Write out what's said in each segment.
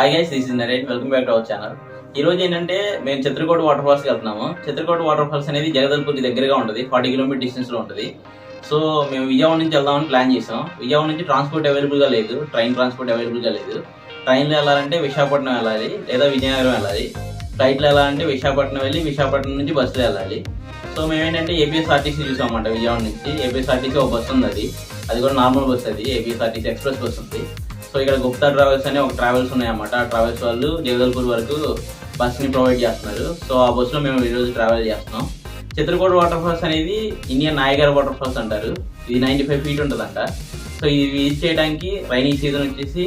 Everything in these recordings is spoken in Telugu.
Hi guys, this is Naren. Welcome back to our channel. ఈ రోజు ఏంటంటే మేము చిత్రకోట వాటర్ ఫాల్స్కి వెళ్తున్నాము. చిత్రకోట వాటర్ ఫాల్స్ అనేది జగదల్పూర్ దగ్గరగా ఉంటుంది, 40 కిలోమీటర్ డిస్టెన్స్లో ఉంటుంది. సో మేము విజయవాడ నుంచి వెళ్దామని ప్లాన్ చేసాం. విజయవాడ నుంచి ట్రాన్స్పోర్ట్ అవైలబుల్గా లేదు, ట్రైన్ ట్రాన్స్పోర్ట్ అవైలబుల్గా లేదు. ట్రైన్లో వెళ్ళాలంటే విశాఖపట్నం వెళ్ళాలి లేదా విజయనగరం వెళ్ళాలి. ఫ్లైట్లో వెళ్ళాలంటే విశాఖపట్నం వెళ్ళి విశాఖపట్నం నుంచి బస్సులో వెళ్ళాలి. సో మేమేంటంటే ఏపీఎస్ఆర్టీసీ చూసామన్నమాట. విజయవాడ నుంచి ఏపీఎస్ఆర్టీసీ ఒక బస్సు ఉంది, అది కూడా నార్మల్ బస్సు, అది ఏపీఎస్ఆర్టీసీ ఎక్స్ప్రెస్ బస్సు ఉంది. సో ఇక్కడ గుప్తా ట్రావెల్స్ అని ఒక ట్రావెల్స్ ఉన్నాయన్నమాట. ఆ ట్రావెల్స్ వాళ్ళు జగదల్పూర్ వరకు బస్ని ప్రొవైడ్ చేస్తున్నారు. సో ఆ బస్సులో మేము ఈరోజు ట్రావెల్ చేస్తున్నాం. చిత్రకోట వాటర్ ఫాల్స్ అనేది ఇండియన్ నాయగర్ వాటర్ ఫాల్స్ అంటారు. ఇది 95 feet ఉంటుందంట. సో ఇది విజిట్ చేయడానికి రైనీ సీజన్ వచ్చేసి,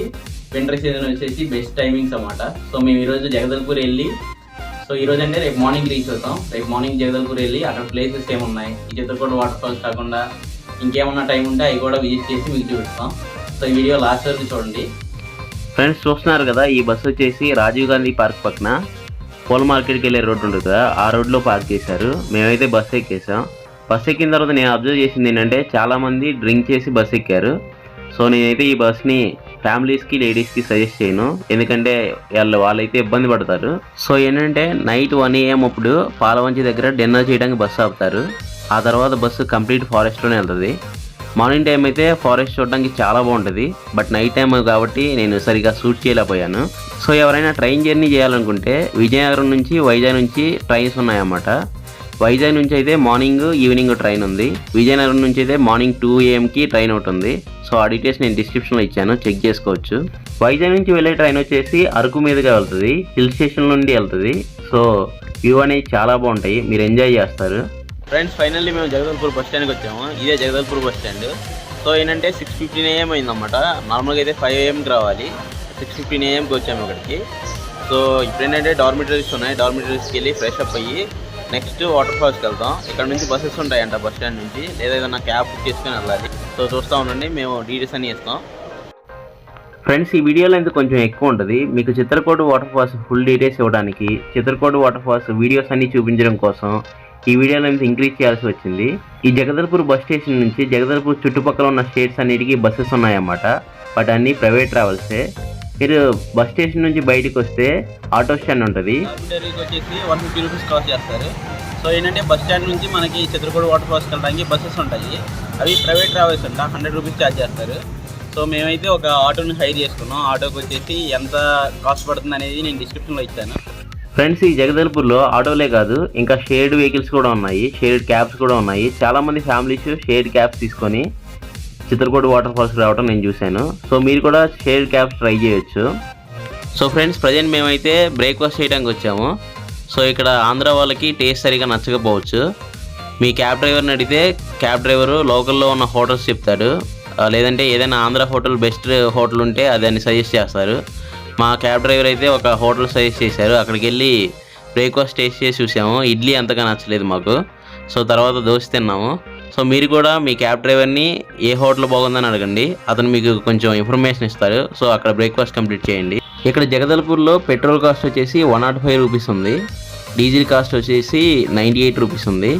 వింటర్ సీజన్ వచ్చేసి బెస్ట్ టైమింగ్స్ అన్నమాట. సో మేము ఈరోజు జగదల్పూర్ వెళ్ళి, సో ఈరోజు అంటే రేపు మార్నింగ్ రీచ్ అవుతాం. రేపు మార్నింగ్ జగదల్పూర్ వెళ్ళి అక్కడ ప్లేసెస్ ఏమున్నాయి, ఈ చిత్రకోట వాటర్ ఫాల్స్ కాకుండా ఇంకేమన్నా టైం ఉంటే అవి కూడా విజిట్ చేసి మీకు చూపిస్తాం. సో ఈ వీడియో లాస్ట్ వరకు చూడండి. ఫ్రెండ్స్, చూస్తున్నారు కదా, ఈ బస్సు వచ్చేసి రాజీవ్ గాంధీ పార్క్ పక్కన పూల మార్కెట్కి వెళ్ళే రోడ్డు ఉంటుంది కదా, ఆ రోడ్లో పార్క్ చేశారు. మేమైతే బస్సు ఎక్కేసాం. బస్సు ఎక్కిన తర్వాత నేను అబ్జర్వ్ చేసింది ఏంటంటే చాలామంది డ్రింక్ చేసి బస్సు ఎక్కారు. సో నేనైతే ఈ బస్ని ఫ్యామిలీస్కి, లేడీస్కి సజెస్ట్ చేయను, ఎందుకంటే వాళ్ళైతే ఇబ్బంది పడతారు. సో ఏంటంటే నైట్ 1 AM అప్పుడు పాలవంచి దగ్గర డిన్నర్ చేయడానికి బస్సు ఆపుతారు. ఆ తర్వాత బస్సు కంప్లీట్ ఫారెస్ట్లోనే వెళ్తుంది. మార్నింగ్ టైం అయితే ఫారెస్ట్ చూడడానికి చాలా బాగుంటుంది, బట్ నైట్ టైం కాబట్టి నేను సరిగా షూట్ చేయలేకపోయాను. సో ఎవరైనా ట్రైన్ జర్నీ చేయాలనుకుంటే విజయనగరం నుంచి వైజాగ్ నుంచి ట్రైన్స్ ఉన్నాయన్నమాట. వైజాగ్ నుంచి అయితే మార్నింగ్, ఈవినింగ్ ట్రైన్ ఉంది. విజయనగరం నుంచి అయితే మార్నింగ్ 2 AM ట్రైన్ ఒకటి ఉంది. సో ఆ డీటెయిల్స్ నేను డిస్క్రిప్షన్లో ఇచ్చాను, చెక్ చేసుకోవచ్చు. వైజాగ్ నుంచి వెళ్ళే ట్రైన్ వచ్చేసి అరకు మీదుగా వెళ్తుంది, హిల్ స్టేషన్ నుండి వెళ్తుంది. సో వ్యూ అనేది చాలా బాగుంటాయి, మీరు ఎంజాయ్ చేస్తారు. ఫ్రెండ్స్, ఫైనల్లీ మేము జగదల్పూర్ బస్ స్టాండ్కి వచ్చాము. ఇదే జగదల్పూర్ బస్ స్టాండ్. సో ఏంటంటే 6:15 AM అయిందన్నమాట. నార్మల్గా అయితే 5 AMకి రావాలి, 6:15 AMకి వచ్చాము ఇక్కడికి. సో ఇప్పుడు ఏంటంటే డార్మిటరీస్ ఉన్నాయి, డార్మిటరీస్కి వెళ్ళి ఫ్రెష్ అప్ అయ్యి నెక్స్ట్ వాటర్ ఫాల్స్కి వెళ్తాం. ఇక్కడ నుంచి బస్సెస్ ఉంటాయంట బస్ స్టాండ్ నుంచి, లేదా ఏదైనా క్యాబ్ బుక్ చేసుకుని వెళ్ళాలి. సో చూస్తూ ఉండండి, మేము డీటెయిల్స్ అన్నీ ఇస్తాం. ఫ్రెండ్స్, ఈ వీడియోలో అయితే కొంచెం ఎక్కువ ఉంటుంది. మీకు Chitrakote waterfalls full details ఇవ్వడానికి, చిత్రకోట వాటర్ ఫాల్స్ వీడియోస్ అన్నీ చూపించడం కోసం ఈ వీడియోలో ఇంత ఇంక్రీజ్ చేయాల్సి వచ్చింది. ఈ జగదల్పూర్ బస్ స్టేషన్ నుంచి జగదల్పూర్ చుట్టుపక్కల ఉన్న స్టేట్స్ అన్నిటికీ బస్సెస్ ఉన్నాయన్నమాట, బట్ అన్నీ ప్రైవేట్ ట్రావెల్సే. మీరు బస్ స్టేషన్ నుంచి బయటకు వస్తే ఆటో స్టాండ్ ఉంటుంది, వచ్చేసి 150 రూపీస్ కాస్ట్ చేస్తారు. సో ఏంటంటే బస్ స్టాండ్ నుంచి మనకి చిత్రకోట వాటర్ ఫాల్స్కి వెళ్ళడానికి బస్సెస్ ఉంటాయి, అవి ప్రైవేట్ ట్రావెల్స్ అంట, 100 రూపీస్ ఛార్జ్ చేస్తారు. సో మేమైతే ఒక ఆటోని హైర్ చేసుకున్నాం. ఆటోకి వచ్చేసి ఎంత కాస్ట్ పడుతుంది అనేది నేను డిస్క్రిప్షన్లో ఇచ్చాను. ఫ్రెండ్స్, ఈ జగదల్పూర్లో ఆటోలే కాదు, ఇంకా షేర్డ్ వెహికల్స్ కూడా ఉన్నాయి, షేర్డ్ క్యాబ్స్ కూడా ఉన్నాయి. చాలామంది ఫ్యామిలీస్ షేర్డ్ క్యాబ్స్ తీసుకొని చిత్రకోట వాటర్ ఫాల్స్కి రావడం నేను చూశాను. సో మీరు కూడా షేర్డ్ క్యాబ్స్ ట్రై చేయొచ్చు. సో ఫ్రెండ్స్, ప్రజెంట్ మేమైతే బ్రేక్ఫాస్ట్ చేయడానికి వచ్చాము. సో ఇక్కడ ఆంధ్ర వాళ్ళకి టేస్ట్ సరిగా నచ్చకపోవచ్చు. మీ క్యాబ్ డ్రైవర్ని అడిగితే క్యాబ్ డ్రైవరు లోకల్లో ఉన్న హోటల్స్ చెప్తాడు, లేదంటే ఏదైనా ఆంధ్ర హోటల్ బెస్ట్ హోటల్ ఉంటే అదాన్ని సజెస్ట్ చేస్తారు. మా క్యాబ్ డ్రైవర్ అయితే ఒక హోటల్ సజెస్ట్ చేశారు, అక్కడికి వెళ్ళి బ్రేక్ఫాస్ట్ టేస్ట్ చేసి చూసాము. ఇడ్లీ అంతగా నచ్చలేదు మాకు. సో తర్వాత దోశ తిన్నాము. సో మీరు కూడా మీ క్యాబ్ డ్రైవర్ని ఏ హోటల్ బాగుందని అడగండి, అతను మీకు కొంచెం ఇన్ఫర్మేషన్ ఇస్తారు. సో అక్కడ బ్రేక్ఫాస్ట్ కంప్లీట్ చేయండి. ఇక్కడ జగదల్పూర్లో పెట్రోల్ కాస్ట్ వచ్చేసి 105 రూపీస్ ఉంది, డీజిల్ కాస్ట్ వచ్చేసి 98 రూపీస్ ఉంది.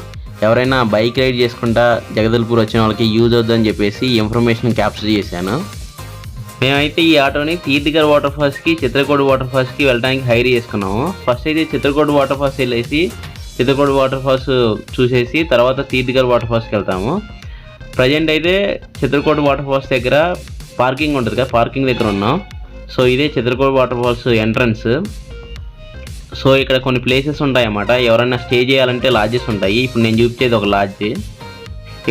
ఎవరైనా బైక్ రైడ్ చేసుకుంటా జగదల్పూర్ వచ్చిన వాళ్ళకి యూజ్ అవుతుందని చెప్పేసి ఇన్ఫర్మేషన్ క్యాప్చర్ చేశాను. మేమైతే ఈ ఆటోని తీర్థగర్ వాటర్ ఫాల్స్కి, చిత్రకోట వాటర్ ఫాల్స్కి వెళ్ళడానికి హైర్ చేసుకున్నాము. ఫస్ట్ అయితే చిత్రకోట వాటర్ ఫాల్స్ వెళ్ళేసి చిత్రకోట వాటర్ ఫాల్స్ చూసేసి తర్వాత తీర్థగర్ వాటర్ ఫాల్స్కి వెళ్తాము. ప్రజెంట్ అయితే చిత్రకోట వాటర్ ఫాల్స్ దగ్గర పార్కింగ్ ఉంటుంది కదా, పార్కింగ్ దగ్గర ఉన్నాం. సో ఇదే Chitrakote waterfalls entrance. So ఇక్కడ కొన్ని ప్లేసెస్ ఉంటాయన్నమాట, ఎవరైనా స్టే చేయాలంటే లాడ్జెస్ ఉంటాయి. ఇప్పుడు నేను చూపించేది ఒక లాడ్జ్.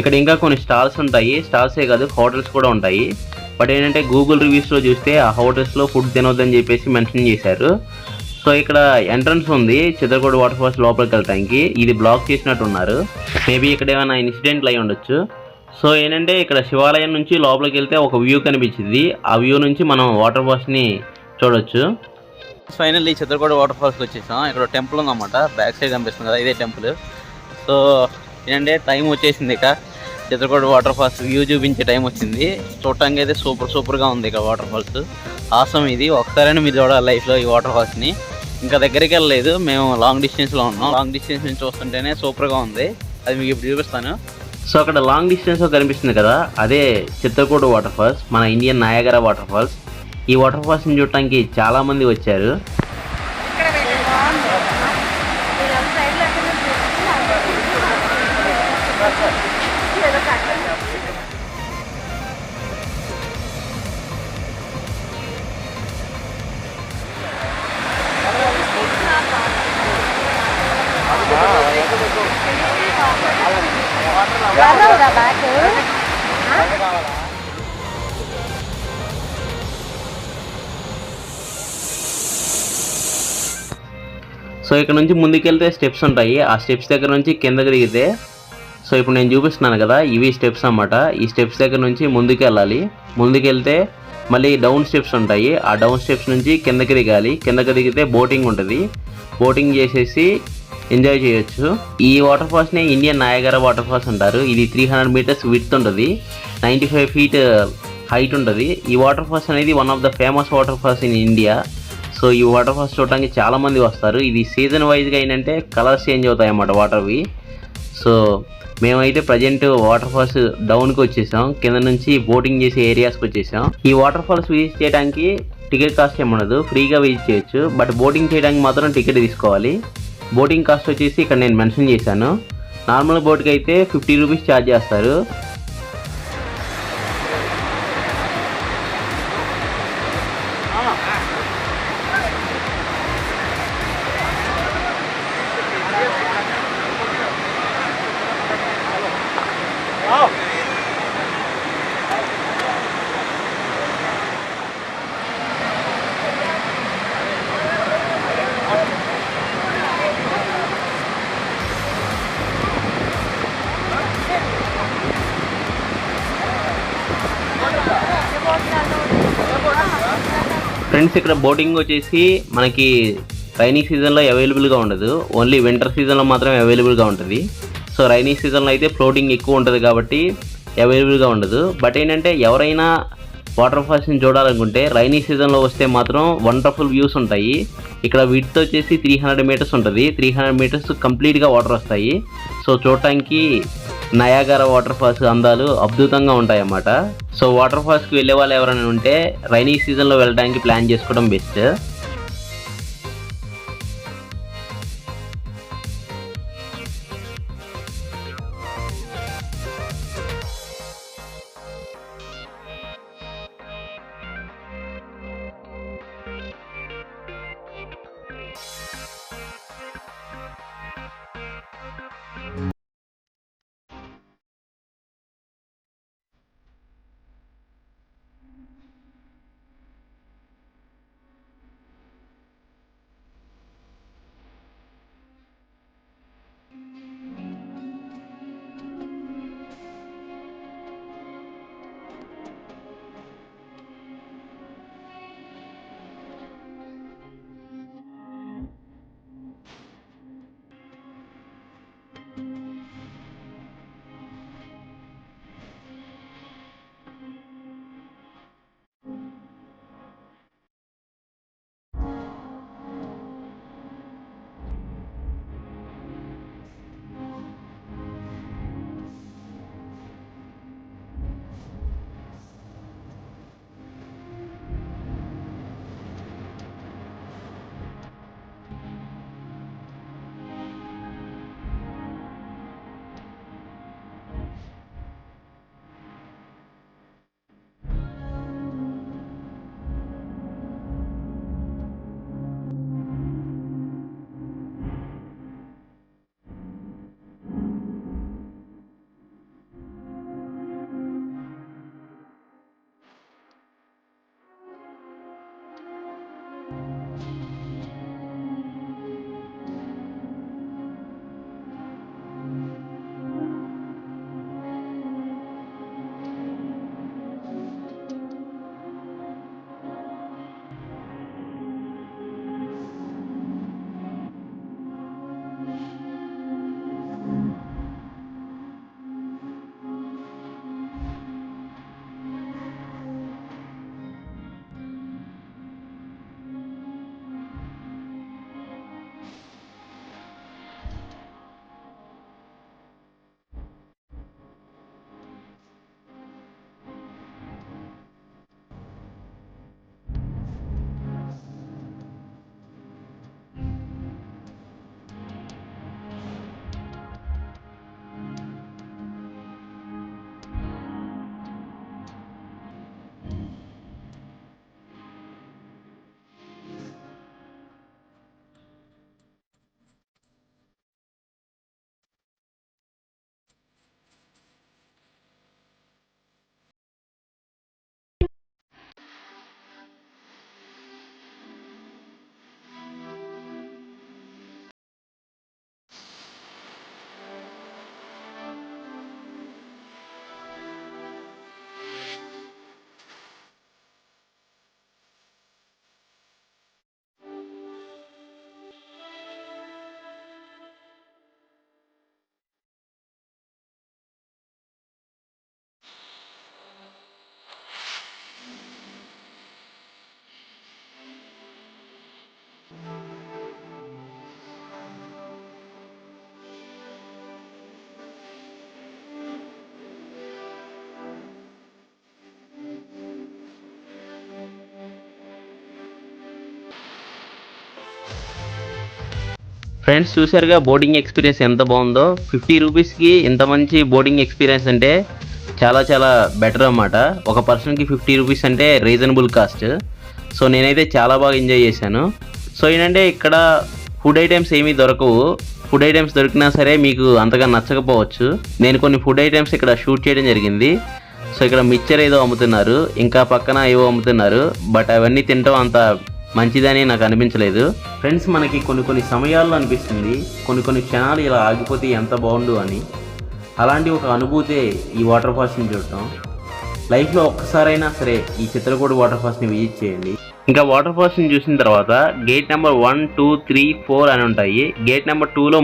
ఇక్కడ ఇంకా కొన్ని స్టాల్స్ ఉంటాయి, స్టాల్సే కాదు హోటల్స్ కూడా ఉంటాయి. బట్ ఏంటంటే గూగుల్ రివ్యూస్లో చూస్తే ఆ హోటల్స్లో ఫుడ్ తినొద్దని చెప్పేసి మెన్షన్ చేశారు. సో ఇక్కడ ఎంట్రన్స్ ఉంది చిత్రకోట వాటర్ ఫాల్స్ లోపలికి వెళ్ళడానికి, ఇది బ్లాక్ చేసినట్టు ఉన్నారు. మేబీ ఇక్కడ ఏమైనా ఇన్సిడెంట్లు అయి ఉండొచ్చు. సో ఏంటంటే ఇక్కడ శివాలయం నుంచి లోపలికి వెళ్తే ఒక వ్యూ కనిపించింది, ఆ వ్యూ నుంచి మనం వాటర్ ఫాల్స్ని చూడొచ్చు. ఫైనల్లీ చిత్రకోట వాటర్ ఫాల్స్కి వచ్చేసాం. ఇక్కడ టెంపుల్ ఉందన్నమాట, బ్యాక్ సైడ్ కనిపిస్తుంది కదా, ఇదే టెంపుల్. సో ఏంటంటే టైం వచ్చేసింది, ఇక చిత్రకోట వాటర్ ఫాల్స్ వ్యూ చూపించే టైం వచ్చింది. చూడటానికి అయితే సూపర్గా ఉంది ఇక్కడ వాటర్ ఫాల్స్. ఆసం ఇది, ఒకసారైనా మీరు చూడాలి లైఫ్లో ఈ వాటర్ ఫాల్స్ని. ఇంకా దగ్గరికి వెళ్ళలేదు, మేము లాంగ్ డిస్టెన్స్లో ఉన్నాం. లాంగ్ డిస్టెన్స్ నుంచి చూస్తుంటేనే సూపర్గా ఉంది, అది మీకు ఇప్పుడు చూపిస్తాను. సో అక్కడ లాంగ్ డిస్టెన్స్లో కనిపిస్తుంది కదా, అదే చిత్రకోట వాటర్ ఫాల్స్, మన ఇండియన్ నయాగరా వాటర్ ఫాల్స్. ఈ వాటర్ ఫాల్స్ని చూడటానికి చాలా మంది వచ్చారు. సో ఇక్కడ నుంచి ముందుకెళ్తే స్టెప్స్ ఉంటాయి. ఆ స్టెప్స్ దగ్గర నుంచి కిందకి దిగితే, సో ఇప్పుడు నేను చూపిస్తున్నాను కదా, ఇవి స్టెప్స్ అన్నమాట. ఈ స్టెప్స్ దగ్గర నుంచి ముందుకు వెళ్ళాలి. ముందుకెళ్తే మళ్ళీ డౌన్ స్టెప్స్ ఉంటాయి. ఆ డౌన్ స్టెప్స్ నుంచి కిందకి దిగాలి. కిందకి దిగితే బోటింగ్ ఉంటుంది. బోటింగ్ చేసేసి ఎంజాయ్ చేయొచ్చు. ఈ వాటర్ ఫాల్స్ని ఇండియన్ నయాగరా వాటర్ ఫాల్స్ అంటారు. ఇది 300 మీటర్స్ విడ్త్ ఉంటుంది, 95 ఫీట్ హైట్ ఉంటుంది. ఈ వాటర్ ఫాల్స్ అనేది one of the famous waterfalls in India. So ఈ వాటర్ ఫాల్స్ చూడటానికి చాలామంది వస్తారు. ఇది సీజన్ వైజ్గా ఏంటంటే కలర్స్ చేంజ్ అవుతాయి అన్నమాట వాటర్వి. సో మేమైతే ప్రజెంట్ వాటర్ ఫాల్స్ డౌన్కి వచ్చేసాం. కింద నుంచి బోటింగ్ చేసే ఏరియాస్కి వచ్చేసాం. ఈ వాటర్ ఫాల్స్ విజిట్ చేయడానికి టికెట్ కాస్ట్ ఏమన్నదు, ఫ్రీగా విజిట్ చేయొచ్చు. బట్ బోటింగ్ చేయడానికి మాత్రం టికెట్ తీసుకోవాలి. బోటింగ్ కాస్ట్ వచ్చేసి ఇక్కడ నేను మెన్షన్ చేశాను. నార్మల్ బోట్కి అయితే 50 రూపీస్ ఛార్జ్ చేస్తారు. ఫ్రెండ్స్, ఇక్కడ బోటింగ్ వచ్చేసి మనకి రైనీ సీజన్లో అవైలబుల్గా ఉండదు, ఓన్లీ వింటర్ సీజన్లో మాత్రమే అవైలబుల్గా ఉంటుంది. సో రైనీ సీజన్లో అయితే ఫ్లోటింగ్ ఎక్కువ ఉంటుంది కాబట్టి అవైలబుల్గా ఉండదు. బట్ ఏంటంటే ఎవరైనా వాటర్ ఫాల్స్ని చూడాలనుకుంటే రైనీ సీజన్లో వస్తే మాత్రం వండర్ఫుల్ వ్యూస్ ఉంటాయి. ఇక్కడ విడ్త్ వచ్చేసి 300 మీటర్స్ ఉంటుంది. 300 మీటర్స్ కంప్లీట్గా వాటర్ వస్తాయి. సో చూడటానికి నయాగరా వాటర్ ఫాల్స్ అందాలు అద్భుతంగా ఉంటాయి అన్నమాట. సో వాటర్ ఫాల్స్కి వెళ్ళే వాళ్ళు ఎవరైనా ఉంటే రైనీ సీజన్లో వెళ్ళడానికి ప్లాన్ చేసుకోవడం బెస్ట్. ఫ్రెండ్స్ చూసారుగా బోటింగ్ ఎక్స్పీరియన్స్ ఎంత బాగుందో. 50 రూపీస్కి ఇంత మంచి బోటింగ్ ఎక్స్పీరియన్స్ అంటే చాలా చాలా బెటర్ అన్నమాట. ఒక పర్సన్కి 50 రూపీస్ అంటే రీజనబుల్ కాస్ట్. సో నేనైతే చాలా బాగా ఎంజాయ్ చేశాను. సో ఏంటంటే ఇక్కడ ఫుడ్ ఐటమ్స్ ఏమీ దొరకవు. ఫుడ్ ఐటమ్స్ దొరికినా సరే మీకు అంతగా నచ్చకపోవచ్చు. నేను కొన్ని ఫుడ్ ఐటమ్స్ ఇక్కడ షూట్ చేయడం జరిగింది. సో ఇక్కడ మిక్చర్ ఏదో అమ్ముతున్నారు, ఇంకా పక్కన ఏవో అమ్ముతున్నారు. బట్ అవన్నీ తినడం అంత మంచిదని నాకు అనిపించలేదు. ఫ్రెండ్స్ మనకి కొన్ని సమయాల్లో అనిపిస్తుంది కొన్ని క్షణాలు ఇలా ఆగిపోతే ఎంత బాగుండు అని. అలాంటి ఒక అనుభూతే ఈ వాటర్ ఫాల్స్ని చూడటం. లైఫ్లో ఒక్కసారైనా సరే ఈ చిత్రకూట వాటర్ ఫాల్స్ని విజిట్ చేయండి. ఇంకా వాటర్ ఫాల్స్ని చూసిన తర్వాత గేట్ నెంబర్ 1, 2, 3, 4 అని ఉంటాయి. గేట్ నెంబర్ 2లో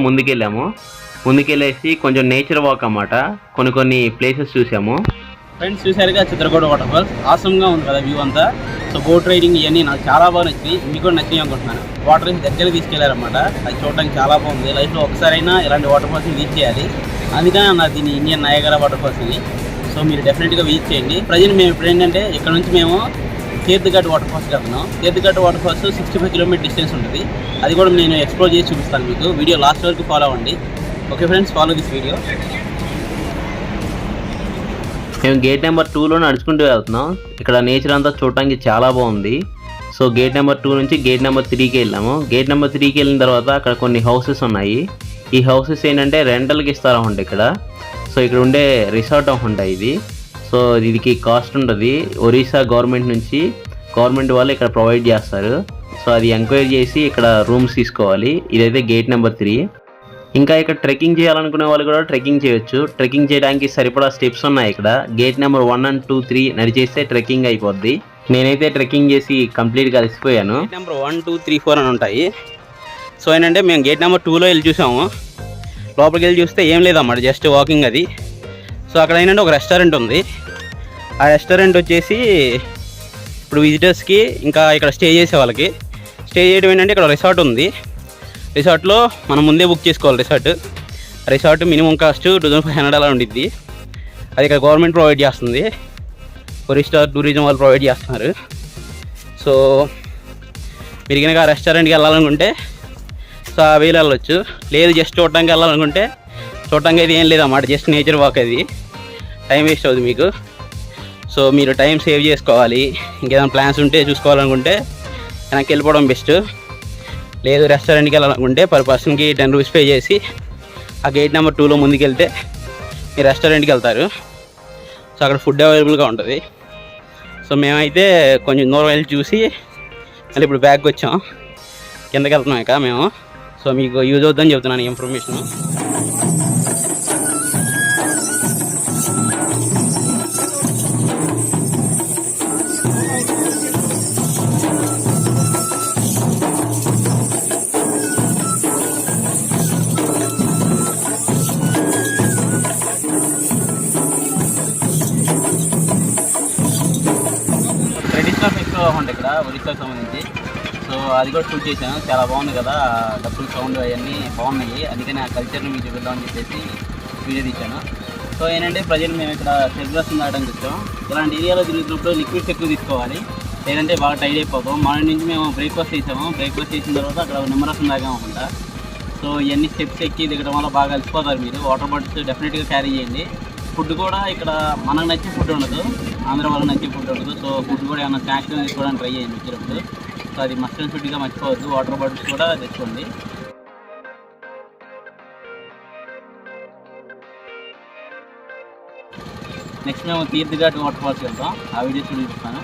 ముందుకెళ్ళేసి కొంచెం నేచర్ వాక్ అన్నమాట. కొన్ని ప్లేసెస్ చూసాము. ఫ్రెండ్స్ చూసారుగా చిత్రకూట వాటర్ ఫాల్స్ ఆసమ్గా ఉంది కదా వ్యూ అంతా. సో బోట్ రైడింగ్ ఇవన్నీ నాకు చాలా బాగా నచ్చింది, మీకు కూడా నచ్చాయి అనుకుంటున్నాను. వాటర్ దగ్గర తీసుకెళ్లారనమాట, అది చూడడానికి చాలా బాగుంది. లైఫ్లో ఒకసారైనా ఇలాంటి వాటర్ ఫాల్స్ని విజిట్ చేయాలి, అందుకని అన్నారు దీన్ని ఇండియన్ నయాగరా వాటర్ ఫాల్స్ అని. సో మీరు డెఫినెట్గా విజిట్ చేయండి. ప్రజెంట్ మేము ఇప్పుడు ఏంటంటే ఇక్కడ నుంచి మేము తీర్థఘాట్ వాటర్ ఫాల్స్కి వెళ్తున్నాం. తీర్థఘాట్ వాటర్ ఫాల్స్ 65 కిలోమీటర్ డిస్టెన్స్ ఉంటుంది. అది కూడా నేను ఎక్స్ప్లోర్ చేసి చూపిస్తాను మీకు. వీడియో లాస్ట్ వరకు ఫాలో అవ్వండి. Okay friends, follow this video. మేము గేట్ నెంబర్ 2లో నడుచుకుంటూ వెళ్తున్నాం. ఇక్కడ నేచర్ అంతా చూడటానికి చాలా బాగుంది. సో గేట్ నెంబర్ 2 నుంచి గేట్ నెంబర్ 3కి వెళ్ళాము. గేట్ నెంబర్ 3కి వెళ్ళిన తర్వాత అక్కడ కొన్ని హౌసెస్ ఉన్నాయి. ఈ హౌసెస్ ఏంటంటే రెంటల్కి ఇస్తారన్నమాట ఇక్కడ. సో ఇక్కడ ఉండే రిసార్ట్ ఉంటాయి ఇది. సో దీనికి కాస్ట్ ఉంటుంది. ఒరిస్సా గవర్నమెంట్ వాళ్ళు ఇక్కడ ప్రొవైడ్ చేస్తారు. సో అది ఎంక్వైరీ చేసి ఇక్కడ రూమ్స్ తీసుకోవాలి. ఇదైతే గేట్ నెంబర్ 3. ఇంకా ఇక్కడ ట్రెక్కింగ్ చేయాలనుకునే వాళ్ళు కూడా ట్రెక్కింగ్ చేయొచ్చు. ట్రెక్కింగ్ చేయడానికి సరిపడా స్టెప్స్ ఉన్నాయి ఇక్కడ. గేట్ నెంబర్ 1 and 2, 3 నడిచేస్తే ట్రెక్కింగ్ అయిపోద్ది. నేనైతే ట్రెక్కింగ్ చేసి కంప్లీట్గా అలసిపోయాను. గేట్ నెంబర్ 1, 2, 3, 4 అని ఉంటాయి. సో ఏంటంటే మేము గేట్ నెంబర్ 2లో వెళ్ళి చూసాము. లోపలికి వెళ్ళి చూస్తే ఏం లేదన్నమాట, జస్ట్ వాకింగ్ అది. సో అక్కడ ఏంటంటే ఒక రెస్టారెంట్ ఉంది. ఆ రెస్టారెంట్ వచ్చేసి ఇప్పుడు విజిటర్స్కి ఇంకా ఇక్కడ స్టే చేసే వాళ్ళకి స్టే చేయడం ఏంటంటే ఇక్కడ రిసార్ట్ ఉంది. రిసార్ట్లో మనం ముందే బుక్ చేసుకోవాలి. రిసార్ట్ మినిమం కాస్ట్ 2500 అలా ఉండిద్ది. అది ఇక్కడ గవర్నమెంట్ ప్రొవైడ్ చేస్తుంది, ఒరిస్సా టూరిజం వాళ్ళు ప్రొవైడ్ చేస్తున్నారు. సో మీరు కనుక ఆ రెస్టారెంట్కి వెళ్ళాలనుకుంటే సో ఆ వేలు వెళ్ళొచ్చు. లేదు జస్ట్ చూడటానికి వెళ్ళాలనుకుంటే చూడటానికి అయితే ఏం లేదన్నమాట, జస్ట్ నేచర్ వాక్. అది టైం వేస్ట్ అవుతుంది మీకు. సో మీరు టైం సేవ్ చేసుకోవాలి, ఇంకేదైనా ప్లాన్స్ ఉంటే చూసుకోవాలనుకుంటే వెనక్కి వెళ్ళిపోవడం బెస్ట్. లేదు రెస్టారెంట్కి వెళ్ళాలనుకుంటే పర్ పర్సన్కి 10 రూపీస్ పే చేసి ఆ గేట్ నెంబర్ 2లో ముందుకెళ్తే మీరు రెస్టారెంట్కి వెళ్తారు. సో అక్కడ ఫుడ్ అవైలబుల్గా ఉంటుంది. సో మేమైతే కొంచెం దూరం వెళ్ళి చూసి మళ్ళీ ఇప్పుడు బ్యాగ్కి వచ్చాం, కిందకి వెళ్తున్నాం ఇక మేము. సో మీకు యూజ్ అవుతుందని చెప్తున్నాను ఈ ఇన్ఫర్మేషన్. ట్రెడిషనల్ ఫెస్టివల్ ఉంటుంది ఇక్కడ ఒరిస్సాకు సంబంధించి. సో అది కూడా షూట్ చేశాను, చాలా బాగుంది కదా, డబ్బులు సౌండ్ అవన్నీ బాగున్నాయి. అందుకని ఆ కల్చర్ని మీకు చూపిద్దామని చెప్పేసి వీడియో తీశాను. సో ఏంటంటే ప్రజెంట్ మేము ఇక్కడ సెలబ్రేషన్ తాగడానికి వచ్చాం. ఇలాంటి ఏరియాలో తిరుగుతున్నప్పుడు లిక్విడ్స్ ఎక్కువ తీసుకోవాలి, లేదంటే బాగా టైడ్ అయిపోతాం. మార్నింగ్ నుంచి మేము బ్రేక్ఫాస్ట్ చేసాము. బ్రేక్ఫాస్ట్ చేసిన తర్వాత అక్కడ నిమ్మరసం తాగామన్నమాట. సో ఇవన్నీ స్టెప్స్ ఎక్కి దిగడం వల్ల బాగా అలసిపోతారు మీరు. వాటర్ బాటిల్స్ డెఫినెట్గా క్యారీ చేయండి. ఫుడ్ కూడా ఇక్కడ మనకు నచ్చే ఫుడ్ ఉండదు, ఆంధ్ర వాళ్ళకి నచ్చే ఫుడ్ ఉండదు. సో ఫుడ్ కూడా ఏమైనా స్నాక్స్ తీసుకోవడానికి ట్రై చేయండి వచ్చినప్పుడు. సో అది మస్ట్ అండ్ షుడ్గా మర్చిపోవద్దు. వాటర్ బాటిల్స్ కూడా తెచ్చుకోండి. నెక్స్ట్ మేము తీర్థఘాట్ వాటర్ ఫాల్స్కి వెళ్తాం, ఆ వీడియోస్ చూపిస్తాను.